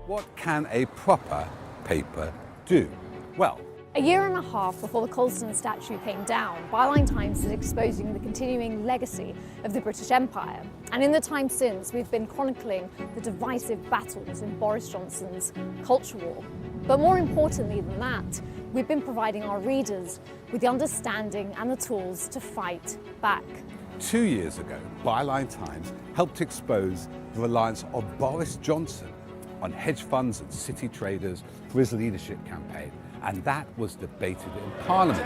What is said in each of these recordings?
What can a proper paper do? Well, a year and a half before the Colston statue came down, Byline Times is exposing the continuing legacy of the British Empire. And in the time since, we've been chronicling the divisive battles in Boris Johnson's culture war. But more importantly than that, we've been providing our readers with the understanding and the tools to fight back. 2 years ago, Byline Times helped expose the reliance of Boris Johnson on hedge funds and city traders for his leadership campaign, and that was debated in Parliament.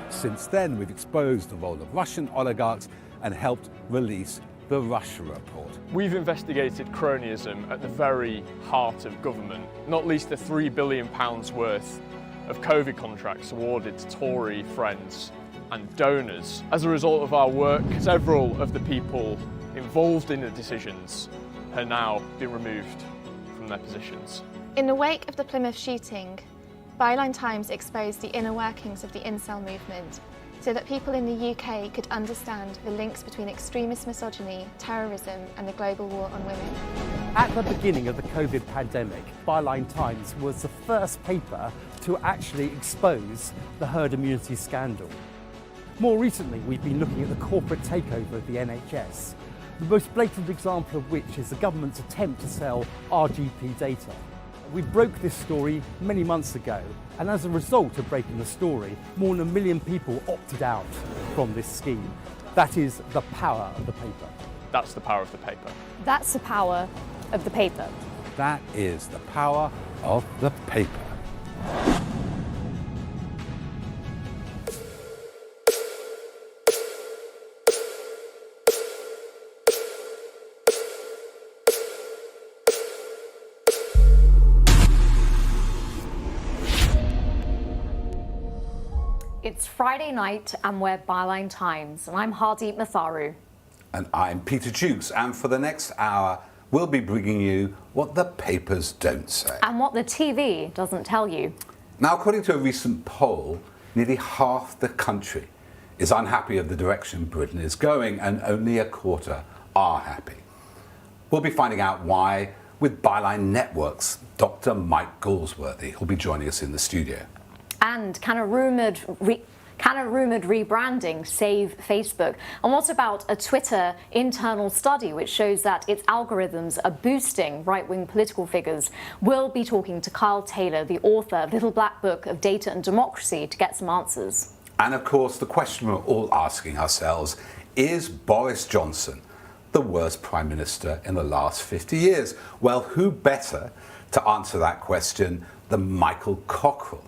Since then, we've exposed the role of Russian oligarchs and helped release the Russia report. We've investigated cronyism at the very heart of government, not least the £3 billion worth of COVID contracts awarded to Tory friends and donors. As a result of our work, several of the people involved in the decisions have now been removed from their positions. In the wake of the Plymouth shooting, Byline Times exposed the inner workings of the incel movement so that people in the UK could understand the links between extremist misogyny, terrorism and the global war on women. At the beginning of the COVID pandemic, Byline Times was the first paper to actually expose the herd immunity scandal. More recently, we've been looking at the corporate takeover of the NHS, the most blatant example of which is the government's attempt to sell RGP data. We broke this story many months ago, and as a result of breaking the story, more than 1 million people opted out from this scheme. That is the power of the paper. That's the power of the paper. That's the power of the paper. That is the power of the paper. It's Friday night and we're Byline Times, and I'm Hardeep Matharu. And I'm Peter Jukes, and for the next hour, we'll be bringing you what the papers don't say. And what the TV doesn't tell you. Now, according to a recent poll, nearly half the country is unhappy of the direction Britain is going, and only a quarter are happy. We'll be finding out why with Byline Network's Dr. Mike Goldsworthy, who'll be joining us in the studio. And can a rumoured rebranding save Facebook? And what about a Twitter internal study which shows that its algorithms are boosting right-wing political figures? We'll be talking to Kyle Taylor, the author of Little Black Book of Data and Democracy, to get some answers. And of course, the question we're all asking ourselves, is Boris Johnson the worst Prime Minister in the last 50 years? Well, who better to answer that question than Michael Cockerell,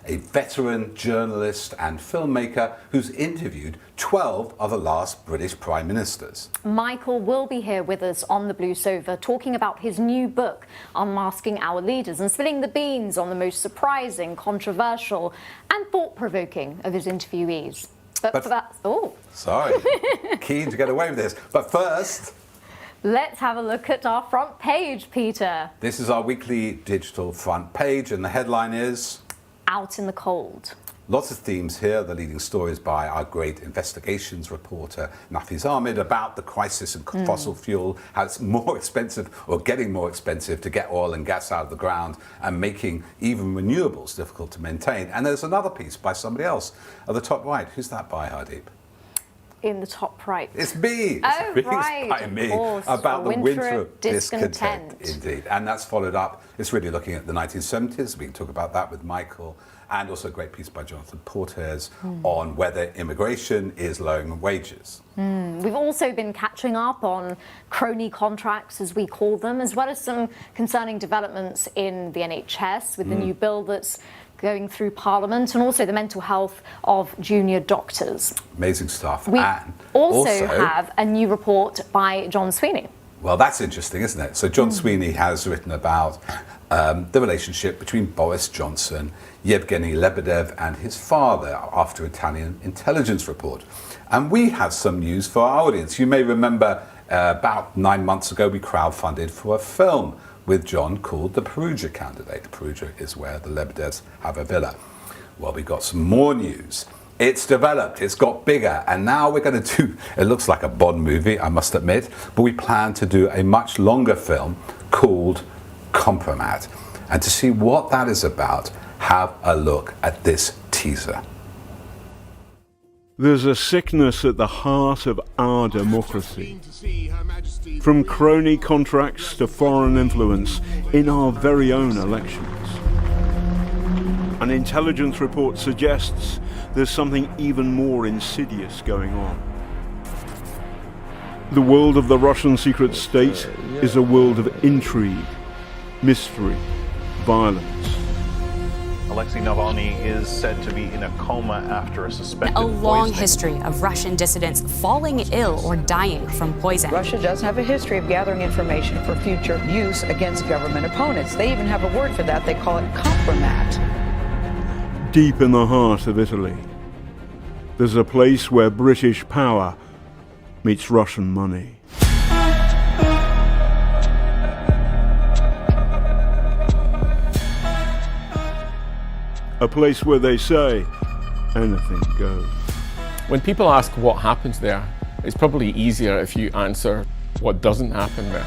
a veteran journalist and filmmaker who's interviewed 12 of the last British Prime Ministers. Michael will be here with us on the Blue Sofa talking about his new book, Unmasking Our Leaders, and spilling the beans on the most surprising, controversial and thought-provoking of his interviewees. But for that... Oh. Sorry. Keen to get away with this. But first... let's have a look at our front page, Peter. This is our weekly digital front page, and the headline is... Out in the cold. Lots of themes here. The leading stories by our great investigations reporter, Ahmed, about the crisis in fossil fuel, how it's more expensive or getting more expensive to get oil and gas out of the ground and making even renewables difficult to maintain. And there's another piece by somebody else at the top right. Who's that by, Hardeep? In the top right. It's me. Oh, it's right. By me. Course, about the winter of discontent. Indeed. And that's followed up. It's really looking at the 1970s. We can talk about that with Michael. And also a great piece by Jonathan Portes on whether immigration is lowering wages. We've also been catching up on crony contracts, as we call them, as well as some concerning developments in the NHS with the new bill that's going through Parliament, and also the mental health of junior doctors. Amazing stuff. We and also have a new report by John Sweeney. Well, that's interesting, isn't it? So John Sweeney has written about the relationship between Boris Johnson, Yevgeny Lebedev and his father after Italian intelligence report. And we have some news for our audience. You may remember about 9 months ago we crowdfunded for a film with John called The Perugia Candidate. Perugia is where the Lebedevs have a villa. Well, we got some more news. It's developed, it's got bigger, and now we're going to do, it looks like a Bond movie, I must admit, but we plan to do a much longer film called Compromat. And to see what that is about, have a look at this teaser. There's a sickness at the heart of our democracy. From crony contracts to foreign influence in our very own elections. An intelligence report suggests there's something even more insidious going on. The world of the Russian secret state is a world of intrigue, mystery, violence. Alexei Navalny is said to be in a coma after a suspected A long poisoning. history of Russian dissidents falling ill or dying from poison. Russia does have a history of gathering information for future use against government opponents. They even have a word for that. They call it compromat. Deep in the heart of Italy, there's a place where British power meets Russian money. A place where they say anything goes. When people ask what happens there, it's probably easier if you answer what doesn't happen there.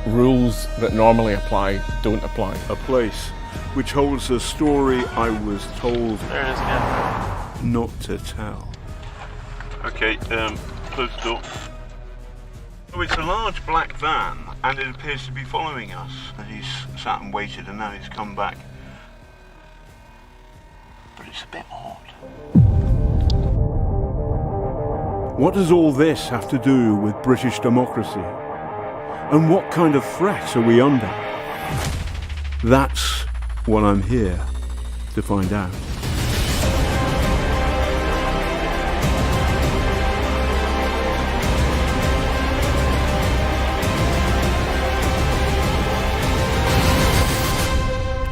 Rules that normally apply don't apply. A place which holds a story I was told There it is again. not to tell. Okay, close the door. Oh, it's a large black van, and it appears to be following us. And he's sat and waited, and now he's come back. But it's a bit odd. What does all this have to do with British democracy? And what kind of threat are we under? That's what I'm here to find out.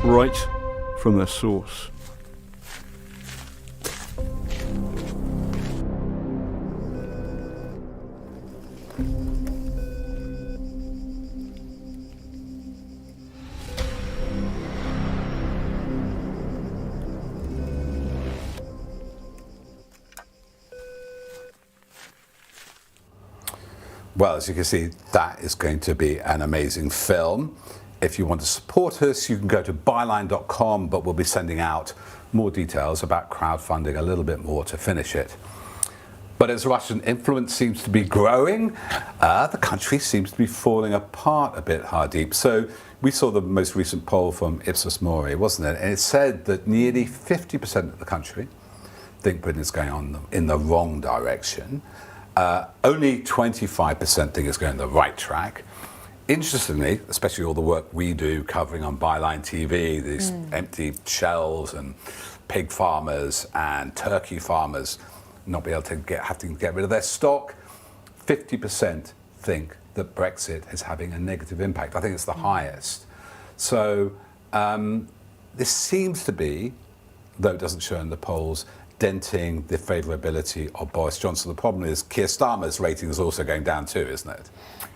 Right from the source. Well, as you can see, that is going to be an amazing film. If you want to support us, you can go to byline.com, but we'll be sending out more details about crowdfunding a little bit more to finish it. But as Russian influence seems to be growing, the country seems to be falling apart a bit, Hardeep. So we saw the most recent poll from Ipsos Mori, wasn't it? And it said that nearly 50% of the country think Britain is going on in the wrong direction. Only 25% think it's going the right track. Interestingly, especially all the work we do covering on Byline TV, these empty shells and pig farmers and turkey farmers not be able to have to get rid of their stock, 50% think that Brexit is having a negative impact. I think it's the highest. So this seems to be, though it doesn't show in the polls, denting the favourability of Boris Johnson. The problem is Keir Starmer's rating is also going down too, isn't it?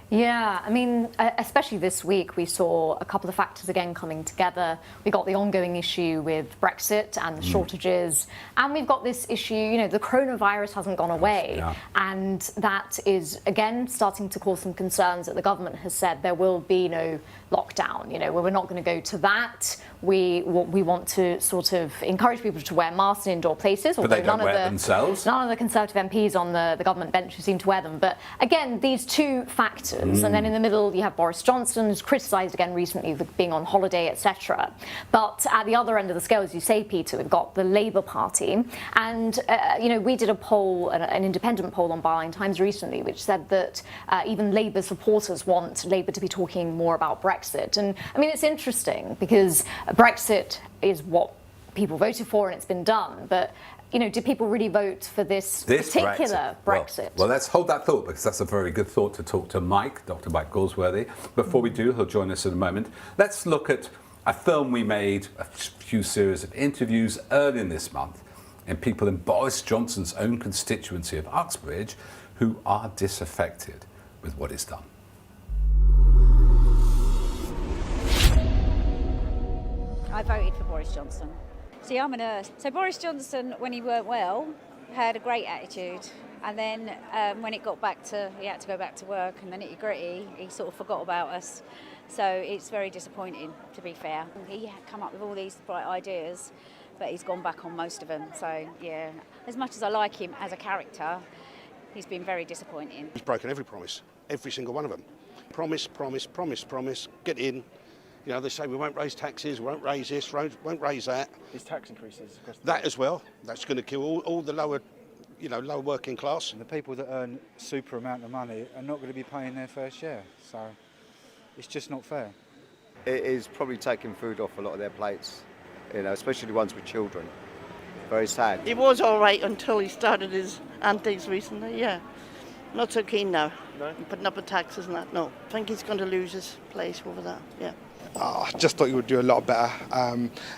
Yeah, I mean, especially this week, we saw a couple of factors again coming together. We got the ongoing issue with Brexit and the shortages, and we've got this issue, you know, the coronavirus hasn't gone away, and that is, again, starting to cause some concerns that the government has said there will be no lockdown, you know, we're not going to go to that. We want to sort of encourage people to wear masks in indoor places. But they don't wear them themselves. None of the Conservative MPs on the government bench who seem to wear them. But again, these two factors, and then in the middle you have Boris Johnson, who's criticised again recently for being on holiday, etc. But at the other end of the scale, as you say, Peter, we've got the Labour Party, and you know, we did a poll, an independent poll on Byline Times recently, which said that even Labour supporters want Labour to be talking more about Brexit. And I mean, it's interesting because Brexit is what people voted for and it's been done, but did people really vote for this particular Brexit? Well, let's hold that thought, because that's a very good thought to talk to Mike, Dr. Mike Goldsworthy. Before we do, he'll join us in a moment. Let's look at a film we made, a few series of interviews early in this month, and people in Boris Johnson's own constituency of Uxbridge who are disaffected with what he's done. I voted for Boris Johnson. See, I'm a nurse. So Boris Johnson, when he weren't well, had a great attitude. And then when it got back to, he had to go back to work and the nitty-gritty, he sort of forgot about us. So it's very disappointing, to be fair. He had come up with all these bright ideas, but he's gone back on most of them. So yeah, as much as I like him as a character, he's been very disappointing. He's broken every promise, every single one of them. Promise, promise, promise, promise, get in. You know, they say we won't raise taxes, we won't raise this, won't raise that. These tax increases. That as well. That's going to kill all the lower, lower working class. And the people that earn super amount of money are not going to be paying their fair share. So it's just not fair. It is probably taking food off a lot of their plates, especially the ones with children. Very sad. He was all right until he started his antics recently, yeah. Not so keen now. No? Putting up with taxes and that, no. I think he's going to lose his place over that, yeah. I just thought he would do a lot better,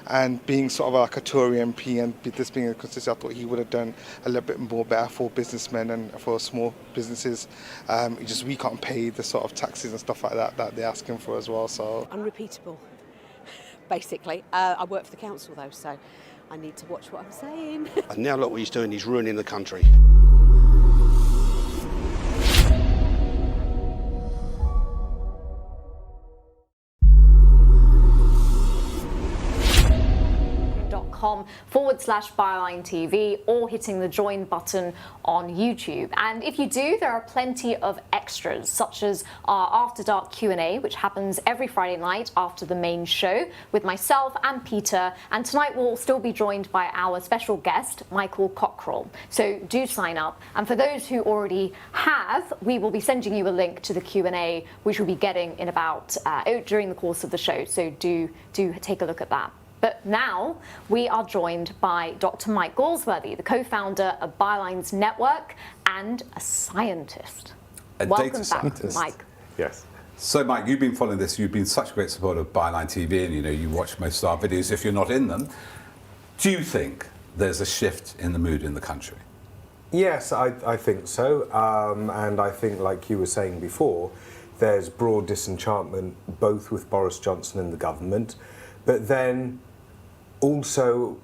and being sort of like a Tory MP and this being a constituency, I thought he would have done a little bit more better for businessmen and for small businesses. We can't pay the sort of taxes and stuff like that they're asking for as well. So unrepeatable, basically. I work for the council though, so I need to watch what I'm saying. And now look what he's doing, he's ruining the country. .com/Byline TV or hitting the join button on YouTube. And if you do, there are plenty of extras, such as our After Dark Q&A, which happens every Friday night after the main show with myself and Peter. And tonight we'll still be joined by our special guest, Michael Cockerell. So do sign up. And for those who already have, we will be sending you a link to the Q&A, which we'll be getting in about during the course of the show. So do take a look at that. But now we are joined by Dr. Mike Galsworthy, the co-founder of Byline's network and a scientist. Welcome back, Mike. Yes. So, Mike, you've been following this. You've been such a great supporter of Byline TV, and you watch most of our videos if you're not in them. Do you think there's a shift in the mood in the country? Yes, I think so. And I think, like you were saying before, there's broad disenchantment both with Boris Johnson and the government, but then also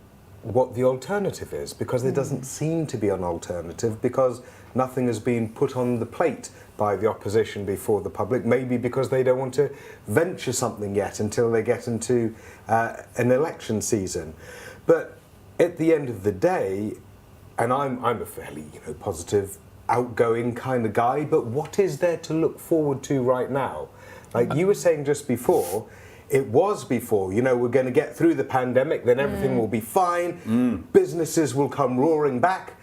what the alternative is, because there doesn't seem to be an alternative, because nothing has been put on the plate by the opposition before the public, maybe because they don't want to venture something yet until they get into an election season. But at the end of the day, and I'm a fairly positive, outgoing kind of guy, but what is there to look forward to right now? Like you were saying just before, we're going to get through the pandemic, then everything will be fine, businesses will come roaring back,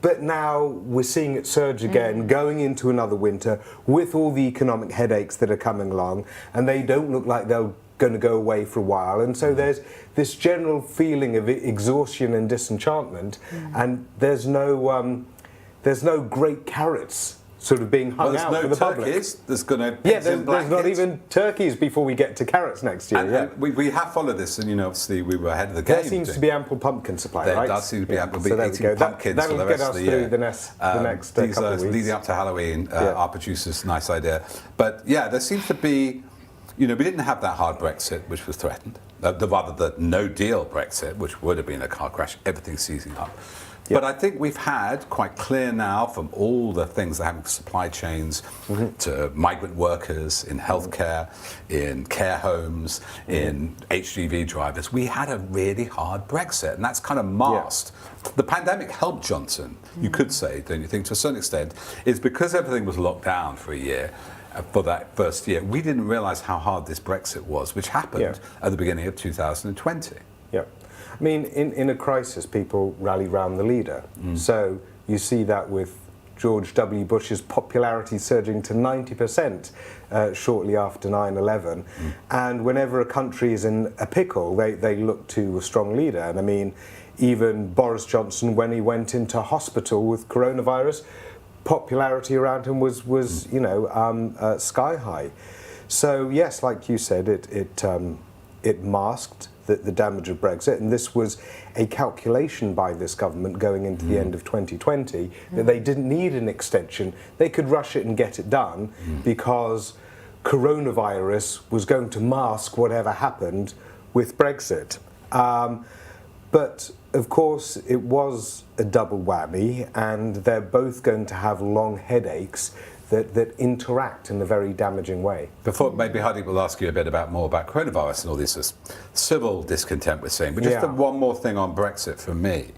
but now we're seeing it surge again, going into another winter with all the economic headaches that are coming along, and they don't look like they're going to go away for a while, and so there's this general feeling of exhaustion and disenchantment, and there's no great carrots sort of being hung out for the public. There's going to there's not even turkeys before we get to carrots next year. And we have followed this, and obviously we were ahead of the game. There seems to be ample pumpkin supply, right? There does seem to be ample. So eating pumpkins for the rest of the year. The next couple of weeks. Leading up to Halloween, our producer's nice idea. But yeah, there seems to be, we didn't have that hard Brexit, which was threatened. Rather the no-deal Brexit, which would have been a car crash, everything seizing up. Yep. But I think we've had quite clear now from all the things that happen with supply chains to migrant workers in healthcare, in care homes, in HGV drivers. We had a really hard Brexit, and that's kind of masked. Yeah. The pandemic helped Johnson, you could say, don't you think, to a certain extent, is because everything was locked down for a year. For that first year, we didn't realise how hard this Brexit was, which happened at the beginning of 2020. Yeah. I mean, in a crisis, people rally round the leader. So you see that with George W. Bush's popularity surging to 90% shortly after 9/11. And whenever a country is in a pickle, they look to a strong leader. And I mean, even Boris Johnson, when he went into hospital with coronavirus, popularity around him was sky high. So yes, like you said, it masked the damage of Brexit, and this was a calculation by this government going into the end of 2020 that they didn't need an extension. They could rush it and get it done because coronavirus was going to mask whatever happened with Brexit. But of course, it was a double whammy, and they're both going to have long headaches that interact in a very damaging way. Before, maybe Hardeep will ask you a bit more about coronavirus and all this civil discontent we're seeing. But just one more thing on Brexit for me,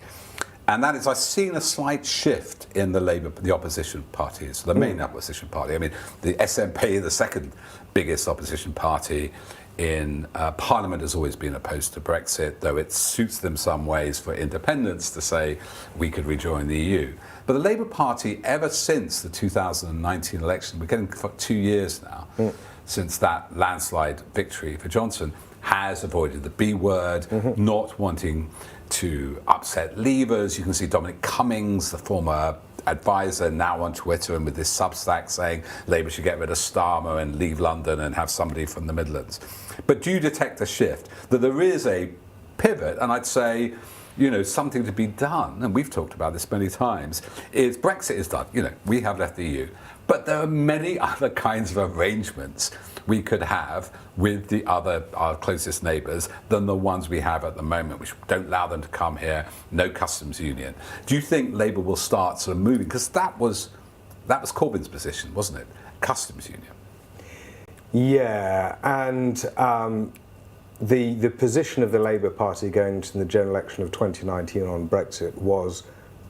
and that is I've seen a slight shift in the opposition parties, the main opposition party. I mean, the SNP, the second biggest opposition party in Parliament, has always been opposed to Brexit, though it suits them some ways for independence to say we could rejoin the EU. But the Labour Party, ever since the 2019 election, we're getting for 2 years now, since that landslide victory for Johnson, has avoided the B word, not wanting to upset Leavers. You can see Dominic Cummings, the former advisor, now on Twitter and with this Substack saying Labour should get rid of Starmer and leave London and have somebody from the Midlands. But do you detect a shift, that there is a pivot, and I'd say, something to be done, and we've talked about this many times, is Brexit is done. We have left the EU. But there are many other kinds of arrangements we could have with our closest neighbours than the ones we have at the moment, which don't allow them to come here, no customs union. Do you think Labour will start sort of moving? Because that was Corbyn's position, wasn't it? Customs union. Yeah, and the position of the Labour Party going into the general election of 2019 on Brexit was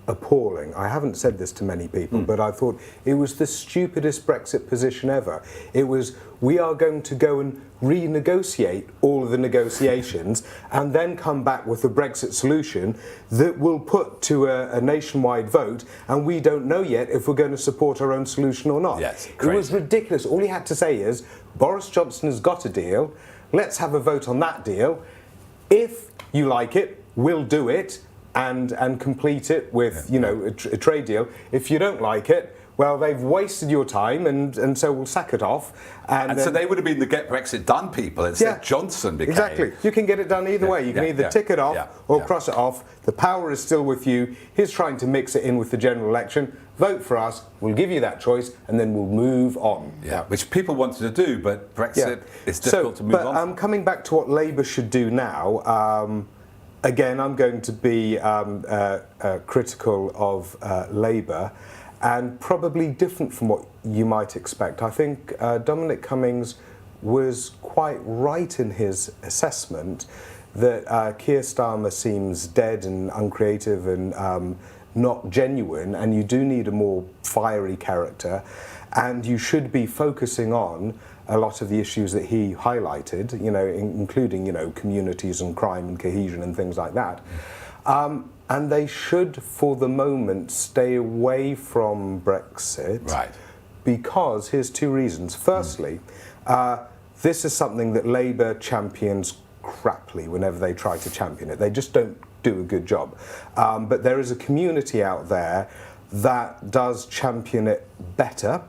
appalling. I haven't said this to many people, but I thought it was the stupidest Brexit position ever. It was, we are going to go and renegotiate all of the negotiations and then come back with a Brexit solution that will put to a nationwide vote, and we don't know yet if we're going to support our own solution or not. Yes, it was ridiculous. All he had to say is, Boris Johnson has got a deal, let's have a vote on that deal. If you like it, we'll do it and complete it with a trade deal. If you don't like it, well, they've wasted your time, and so we'll sack it off. And so they would have been the Get Brexit Done people. Instead, Johnson became... Exactly. You can get it done either way. You can either tick it off or cross it off. The power is still with you. He's trying to mix it in with the general election. Vote for us, we'll give you that choice, and then we'll move on. Yeah, which people wanted to do, but Brexit is difficult to move on. But coming back to what Labour should do now, again, I'm going to be critical of Labour, and probably different from what you might expect. I think Dominic Cummings was quite right in his assessment that Keir Starmer seems dead and uncreative and not genuine, and you do need a more fiery character, and you should be focusing on a lot of the issues that he highlighted, including, communities and crime and cohesion and things like that. And they should, for the moment, stay away from Brexit. Right. Because here's two reasons. Firstly, this is something that Labour champions craply whenever they try to champion it. They just don't do a good job. But there is a community out there that does champion it better.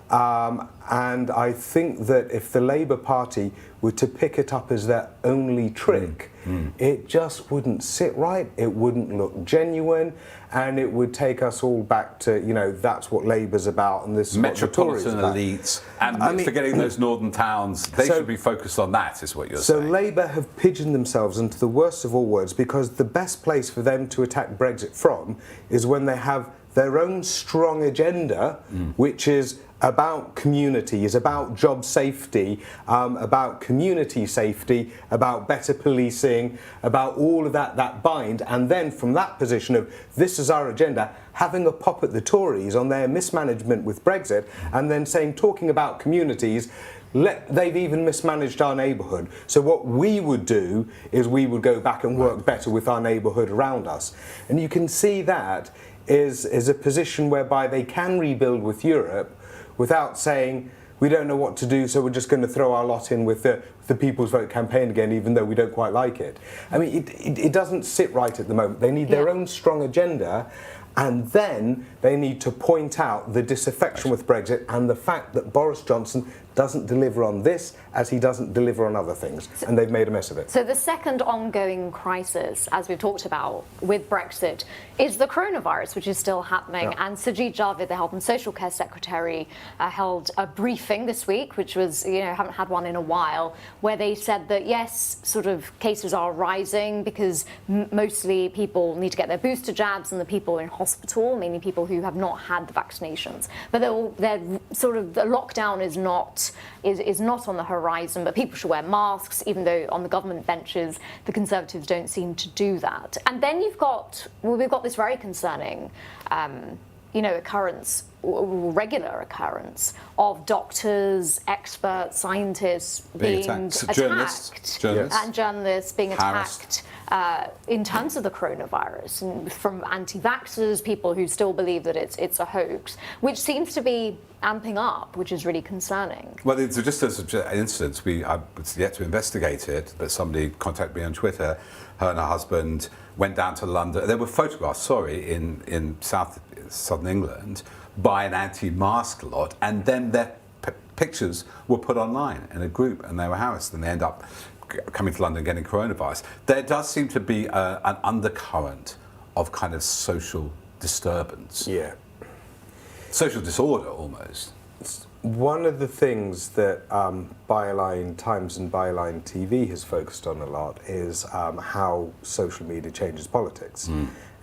And I think that if the Labour Party were to pick it up as their only trick, it just wouldn't sit right, it wouldn't look genuine, and it would take us all back to, that's what Labour's about, and this is metropolitan elites, and forgetting those northern towns, they should be focused on that, is what you're saying. So Labour have pigeoned themselves into the worst of all worlds, because the best place for them to attack Brexit from is when they have their own strong agenda, which is about communities, about job safety, about community safety, about better policing, about all of that bind, and then from that position of this is our agenda, having a pop at the Tories on their mismanagement with Brexit, and then talking about communities, they've even mismanaged our neighbourhood. So what we would do is we would go back and work better with our neighbourhood around us. And you can see that is a position whereby they can rebuild with Europe without saying we don't know what to do, so we're just going to throw our lot in with the People's Vote campaign again, even though we don't quite like it. I mean, it doesn't sit right at the moment. They need their own strong agenda, and then they need to point out the disaffection with Brexit and the fact that Boris Johnson doesn't deliver on this as he doesn't deliver on other things, and they've made a mess of it. So the second ongoing crisis, as we've talked about with Brexit, is the coronavirus, which is still happening. And Sajid Javid, the Health and Social Care Secretary, held a briefing this week, which was, haven't had one in a while, where they said that yes, sort of cases are rising because mostly people need to get their booster jabs, and the people in hospital, mainly people who have not had the vaccinations. But they're sort of the lockdown is not on the horizon, but people should wear masks, even though on the government benches the Conservatives don't seem to do that. And then we've got this very concerning, regular occurrence of doctors, experts, scientists being attacked, journalists. And journalists being attacked in terms of the coronavirus, and from anti-vaxxers, people who still believe that it's a hoax, which seems to be amping up, which is really concerning. Well, it's just as an instance, I was yet to investigate it, but somebody contacted me on Twitter. Her and her husband went down to London. There were photographs, in southern England by an anti-mask lot, and then their pictures were put online in a group, and they were harassed, and they end up coming to London getting coronavirus. There does seem to be an undercurrent of kind of social disturbance. Yeah. Social disorder, almost. One of the things that Byline Times and Byline TV has focused on a lot is how social media changes politics.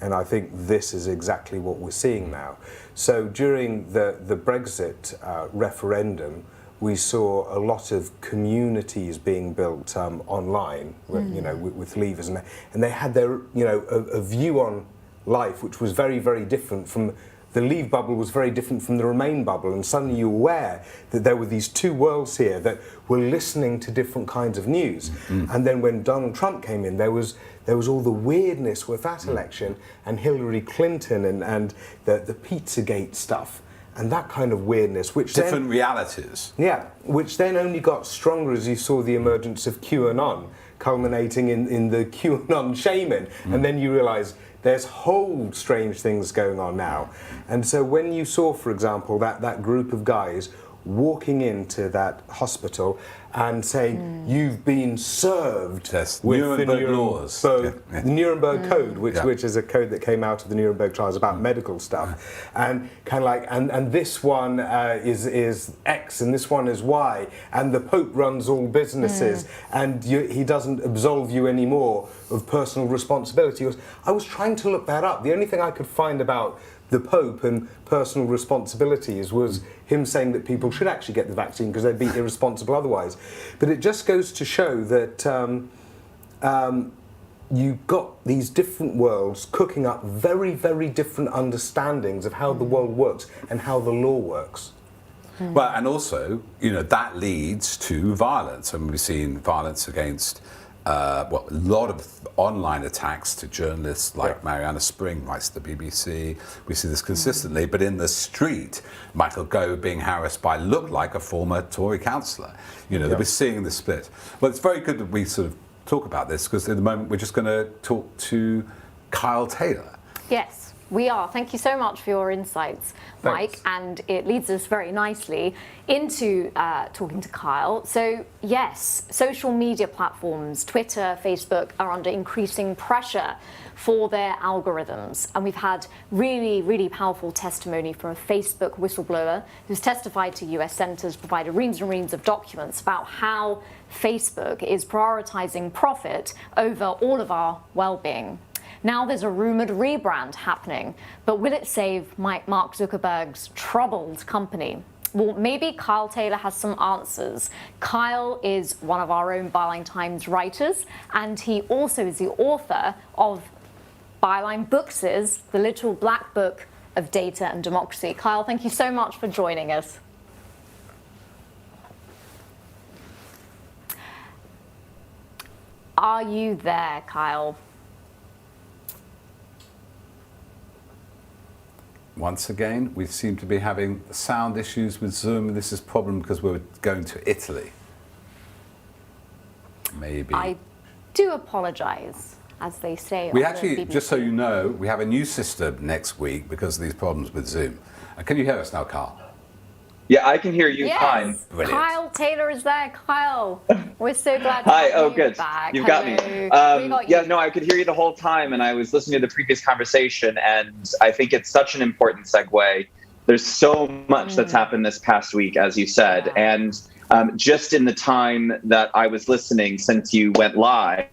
And I think this is exactly what we're seeing now. So during the Brexit referendum, we saw a lot of communities being built online, with Leavers, and they had their, a view on life which was very, very different from. The Leave bubble was very different from the Remain bubble, and suddenly you're aware that there were these two worlds here that were listening to different kinds of news. And then when Donald Trump came in, there was all the weirdness with that election, and Hillary Clinton and the Pizzagate stuff, and that kind of weirdness, which different realities. Yeah, which then only got stronger as you saw the emergence of QAnon, culminating in the QAnon shaming, and then you realise there's whole strange things going on now. And so when you saw, for example, that group of guys walking into that hospital and saying, you've been served with Nuremberg laws. The Nuremberg Code, which is a code that came out of the Nuremberg trials about medical stuff. And kind of like, and this one is X and this one is Y, and the Pope runs all businesses, and he doesn't absolve you anymore of personal responsibility. I was trying to look that up. The only thing I could find about the Pope and personal responsibilities was him saying that people should actually get the vaccine because they'd be irresponsible otherwise. But it just goes to show that you've got these different worlds cooking up very, very different understandings of how the world works and how the law works. Well, and also, that leads to violence. I mean, we've seen violence against a lot of online attacks to journalists like Mariana Spring writes to the BBC. We see this consistently, but in the street, Michael Gove being harassed by looked like a former Tory councillor. That we're seeing the split. Well, it's very good that we sort of talk about this, because at the moment we're just going to talk to Kyle Taylor. Yes, we are. Thank you so much for your insights, Mike. And it leads us very nicely into talking to Kyle. So, yes, social media platforms, Twitter, Facebook, are under increasing pressure for their algorithms. And we've had really, really powerful testimony from a Facebook whistleblower who's testified to US senators, provided reams and reams of documents about how Facebook is prioritizing profit over all of our well-being. Now there's a rumoured rebrand happening, but will it save Mark Zuckerberg's troubled company? Well, maybe Kyle Taylor has some answers. Kyle is one of our own Byline Times writers, and he also is the author of Byline Books' The Little Black Book of Data and Democracy. Kyle, thank you so much for joining us. Are you there, Kyle? once again, we seem to be having sound issues with Zoom. This is a problem because we're going to Italy. Maybe. I do apologise, as they say. We on actually, the BBC. just so you know, we have a new system next week because of these problems with Zoom. Can you hear us now, Carl? Yeah, I can hear you Yes. fine. Brilliant. Kyle Taylor is there. Kyle, we're so glad to Hi, have you good. back. You've got Hello. me. We got you. Yeah, no, I could hear you the whole time, and I was listening to the previous conversation, and I think it's such an important segue. There's so much that's happened this past week, as you said, and just in the time that I was listening since you went live,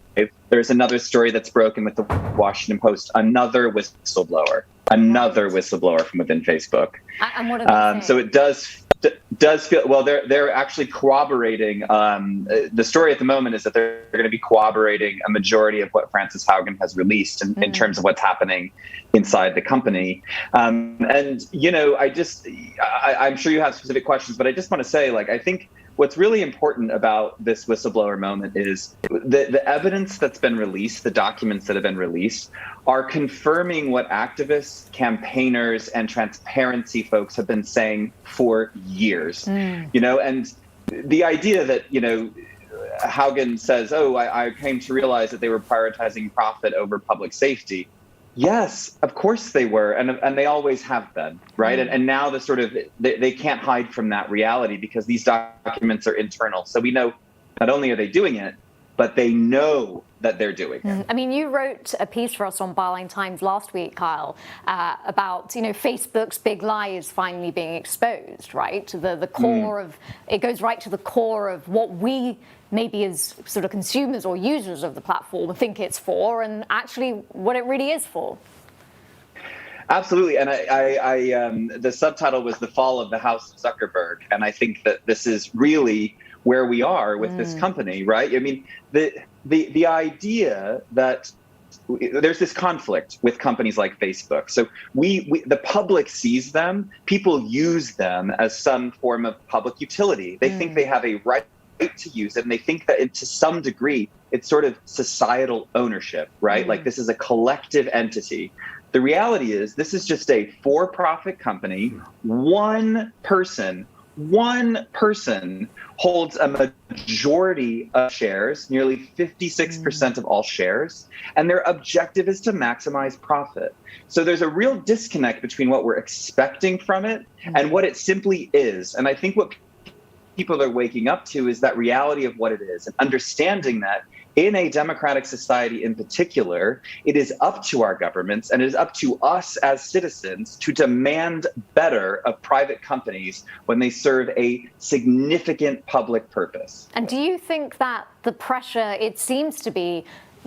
there's another story that's broken with the Washington Post, another whistleblower from within Facebook. And what are they saying? So it does feel, well, they're actually corroborating, the story at the moment is that they're going to be corroborating a majority of what Frances Haugen has released in terms of what's happening inside the company. And, you know, I'm sure you have specific questions, but I just want to say, like, I think what's really important about this whistleblower moment is the evidence that's been released, the documents that have been released, are confirming what activists, campaigners, and transparency folks have been saying for years. You know, and the idea that, you know, Haugen says, oh, I came to realize that they were prioritizing profit over public safety. Yes, of course they were, and they always have been, right? And now the sort of they can't hide from that reality because these documents are internal. So we know not only are they doing it, but they know that they're doing it. I mean, you wrote a piece for us on Byline Times last week, Kyle, about, you know, Facebook's big lie is finally being exposed, right? The core of, it goes right to the core of what we maybe as sort of consumers or users of the platform think it's for, and actually what it really is for. Absolutely, and I the subtitle was "The Fall of the House of Zuckerberg," and I think that this is really where we are with this company, right? I mean, the idea that there's this conflict with companies like Facebook. So the public sees them, people use them as some form of public utility. They think they have a right to use it, and they think that to some degree it's sort of societal ownership, right? Like this is a collective entity. The reality is this is just a for-profit company. One person holds a majority of shares, nearly 56% of all shares, and their objective is to maximize profit. So there's a real disconnect between what we're expecting from it and what it simply is. And I think what people are waking up to is that reality of what it is, and understanding that in a democratic society in particular, it is up to our governments and it is up to us as citizens to demand better of private companies when they serve a significant public purpose. And do you think that the pressure, it seems to be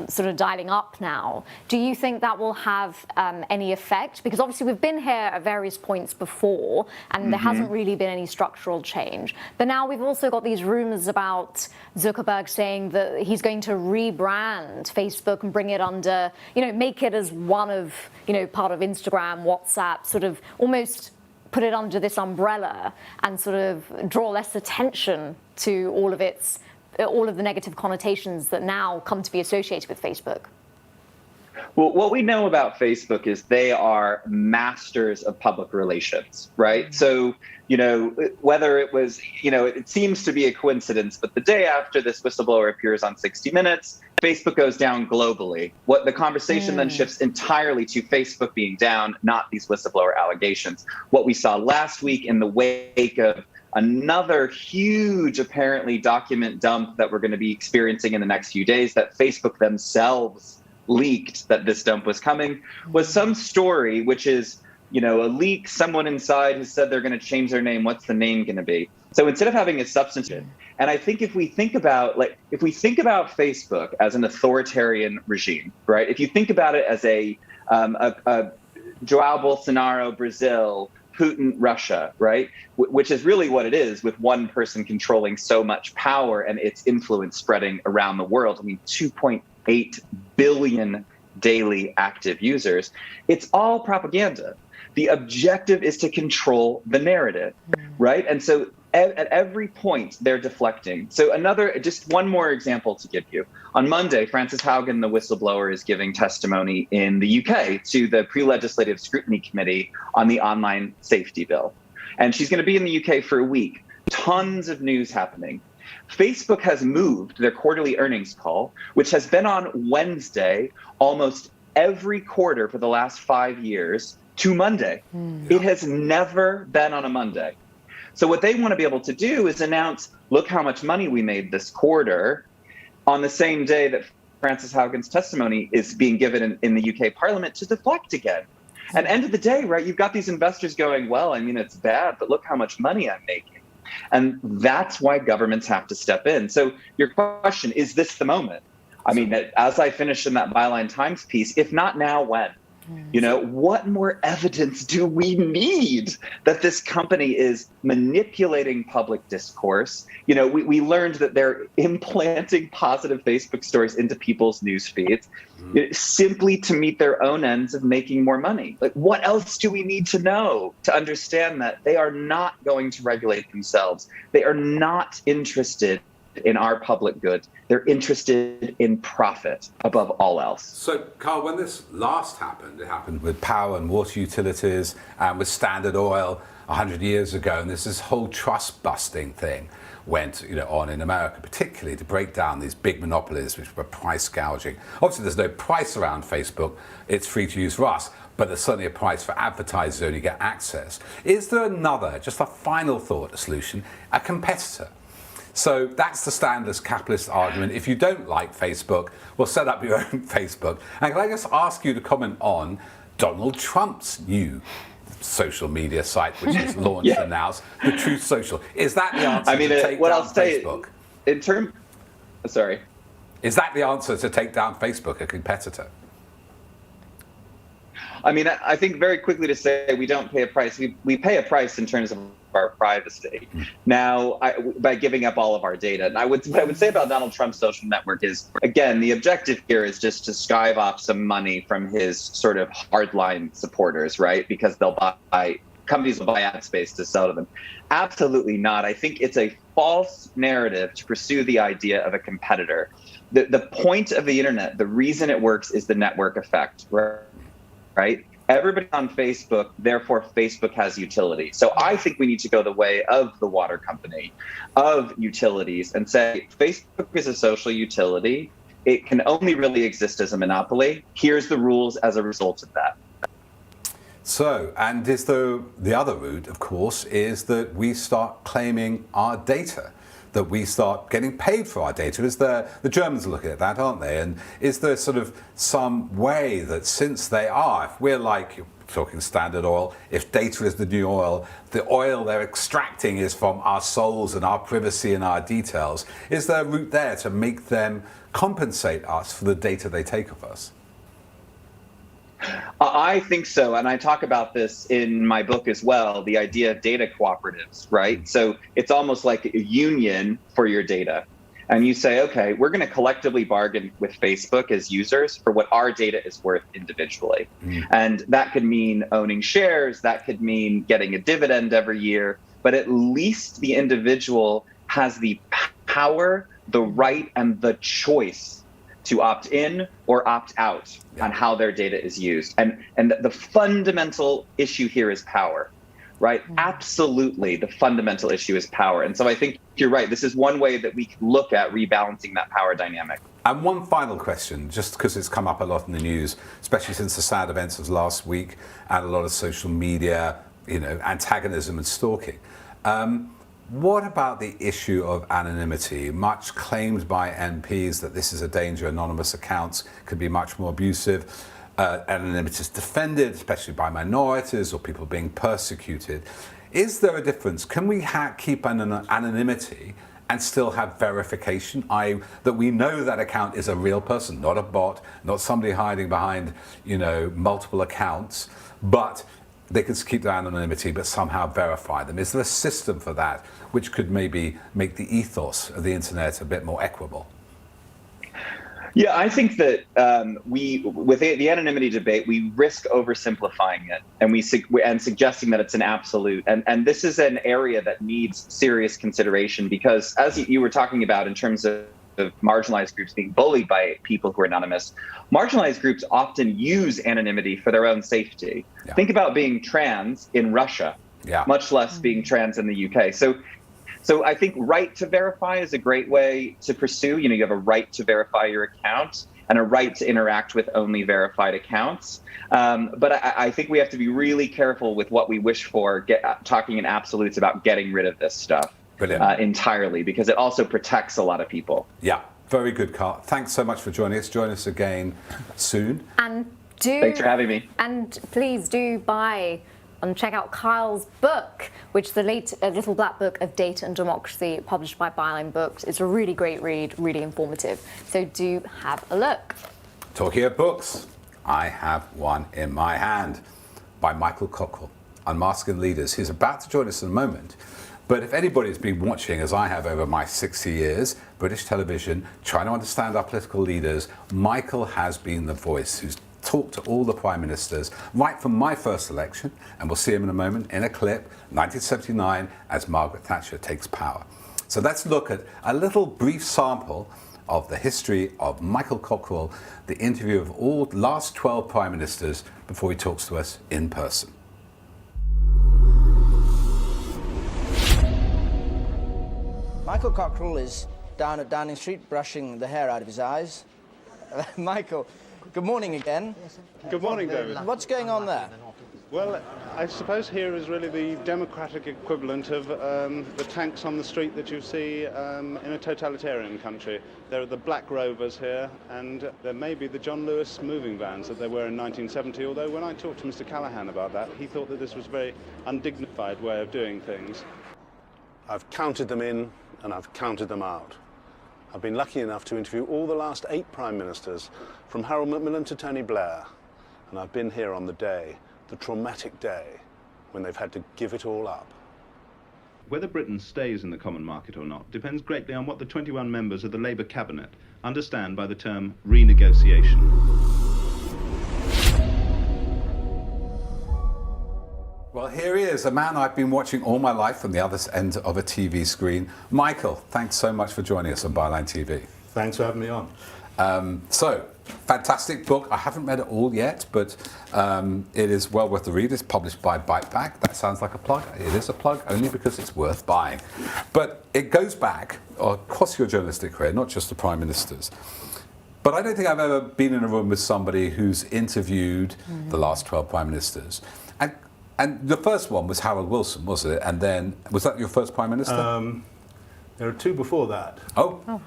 sort of dialing up now, do you think that will have any effect? Because obviously we've been here at various points before and there hasn't really been any structural change. But now we've also got these rumors about Zuckerberg saying that he's going to rebrand Facebook and bring it under, you know, make it as one of, you know, part of Instagram, WhatsApp, sort of almost put it under this umbrella and sort of draw less attention to all of the negative connotations that now come to be associated with Facebook? Well, what we know about Facebook is they are masters of public relations, right? So, you know, whether it was, you know, it seems to be a coincidence, but the day after this whistleblower appears on 60 Minutes, Facebook goes down globally. What the conversation then shifts entirely to Facebook being down, not these whistleblower allegations. What we saw last week in the wake of another huge, apparently, document dump that we're going to be experiencing in the next few days that Facebook themselves leaked that this dump was coming was some story, which is, you know, a leak, someone inside who said they're going to change their name. What's the name going to be? So instead of having a substantive, and I think if we think about Facebook as an authoritarian regime, right? If you think about it as a João Bolsonaro, Brazil, Putin, Russia, right? Which is really what it is, with one person controlling so much power and its influence spreading around the world. I mean, 2.8 billion daily active users. It's all propaganda. The objective is to control the narrative, right? And so at every point they're deflecting. So just one more example to give you. On Monday, Frances Haugen, the whistleblower, is giving testimony in the UK to the Pre-Legislative Scrutiny Committee on the Online Safety Bill. And she's going to be in the UK for a week. Tons of news happening. Facebook has moved their quarterly earnings call, which has been on Wednesday almost every quarter for the last 5 years, to Monday. It has never been on a Monday. So what they want to be able to do is announce, look how much money we made this quarter, on the same day that Frances Haugen's testimony is being given in the UK Parliament, to deflect again. And end of the day, right, you've got these investors going, well, I mean, it's bad, but look how much money I'm making. And that's why governments have to step in. So your question, is this the moment? I mean, as I finished in that Byline Times piece, if not now, when? You know, what more evidence do we need that this company is manipulating public discourse? You know, we learned that they're implanting positive Facebook stories into people's news feeds simply to meet their own ends of making more money. Like, what else do we need to know to understand that they are not going to regulate themselves? They are not interested in our public good. They're interested in profit above all else. So, Carl, when this last happened, it happened with power and water utilities and with Standard Oil 100 years ago, and this whole trust-busting thing went on in America, particularly to break down these big monopolies which were price gouging. Obviously, there's no price around Facebook. It's free to use for us, but there's certainly a price for advertisers who only get access. Is there another, just a final thought, a solution, a competitor? So that's the standard capitalist argument. If you don't like Facebook, well, set up your own Facebook. And can I just ask you to comment on Donald Trump's new social media site, which is launched and announced, the Truth Social? Is that the answer to take down Facebook? Is that the answer to take down Facebook, a competitor? I mean, I think very quickly to say we don't pay a price. We pay a price in terms of our privacy. Now, by giving up all of our data. And what I would say about Donald Trump's social network is, again, the objective here is just to skive off some money from his sort of hardline supporters, right? Because companies will buy ad space to sell to them. Absolutely not. I think it's a false narrative to pursue the idea of a competitor. The point of the internet, the reason it works, is the network effect, right? Everybody on Facebook, therefore Facebook has utility. So I think we need to go the way of the water company, of utilities, and say Facebook is a social utility. It can only really exist as a monopoly. Here's the rules as a result of that. So, and is the other route, of course, is that we start claiming our data, that we start getting paid for our data. The Germans are looking at that, aren't they? And is there sort of some way that, since they are, if we're like, you're talking Standard Oil, if data is the new oil, the oil they're extracting is from our souls and our privacy and our details, is there a route there to make them compensate us for the data they take of us? I think so, and I talk about this in my book as well, the idea of data cooperatives, right? So it's almost like a union for your data. And you say, okay, we're going to collectively bargain with Facebook as users for what our data is worth individually. And that could mean owning shares, that could mean getting a dividend every year, but at least the individual has the power, the right, and the choice to opt in or opt out on how their data is used. And the fundamental issue here is power, right? Absolutely, the fundamental issue is power. And so I think you're right. This is one way that we can look at rebalancing that power dynamic. And one final question, just because it's come up a lot in the news, especially since the sad events of last week and a lot of social media, antagonism and stalking. What about the issue of anonymity? Much claimed by MPs that this is a danger. Anonymous accounts could be much more abusive. Anonymity is defended, especially by minorities or people being persecuted. Is there a difference? Can we keep an anonymity and still have verification, i.e. that we know that account is a real person, not a bot, not somebody hiding behind, multiple accounts, but they can keep their anonymity but somehow verify them? Is there a system for that which could maybe make the ethos of the internet a bit more equitable? Yeah, I think that with the anonymity debate, we risk oversimplifying it and suggesting that it's an absolute. And this is an area that needs serious consideration because, as you were talking about in terms of marginalized groups being bullied by people who are anonymous, marginalized groups often use anonymity for their own safety. Yeah. Think about being trans in Russia, much less being trans in the UK. So I think right to verify is a great way to pursue. You have a right to verify your account and a right to interact with only verified accounts. But I think we have to be really careful with what we wish for, talking in absolutes about getting rid of this stuff entirely, because it also protects a lot of people. Yeah, very good, Carl. Thanks so much for joining us. Join us again soon. And thanks for having me. And please do buy and check out Kyle's book, which is the Little Black Book of Data and Democracy, published by Byline Books. It's a really great read, really informative. So do have a look. Talking of books, I have one in my hand by Michael Cockerell, Unmasking Leaders. He's about to join us in a moment. But if anybody's been watching, as I have over my 60 years, British television, trying to understand our political leaders, Michael has been the voice who's talked to all the prime ministers right from my first election, and we'll see him in a moment in a clip, 1979, as Margaret Thatcher takes power. So let's look at a little brief sample of the history of Michael Cockerell, the interview of all last 12 prime ministers before he talks to us in person. Michael Cockerell is down at Downing Street brushing the hair out of his eyes. Michael, good morning again. Good morning, David. What's going on there? Well, I suppose here is really the democratic equivalent of the tanks on the street that you see in a totalitarian country. There are the Black Rovers here, and there may be the John Lewis moving vans that there were in 1970, although when I talked to Mr. Callaghan about that, he thought that this was a very undignified way of doing things. I've counted them in and I've counted them out. I've been lucky enough to interview all the last 8 prime ministers, from Harold Macmillan to Tony Blair, and I've been here on the day, the traumatic day, when they've had to give it all up. Whether Britain stays in the common market or not depends greatly on what the 21 members of the Labour cabinet understand by the term renegotiation. Well, here he is, a man I've been watching all my life from the other end of a TV screen. Michael, thanks so much for joining us on Byline TV. Thanks for having me on. So, fantastic book. I haven't read it all yet, but it is well worth the read. It's published by Byline. That sounds like a plug. It is a plug, only because it's worth buying. But it goes back across your journalistic career, not just the prime ministers. But I don't think I've ever been in a room with somebody who's interviewed the last 12 prime ministers. And the first one was Harold Wilson, wasn't it? And then, was that your first prime minister? There are 2 before that. Oh.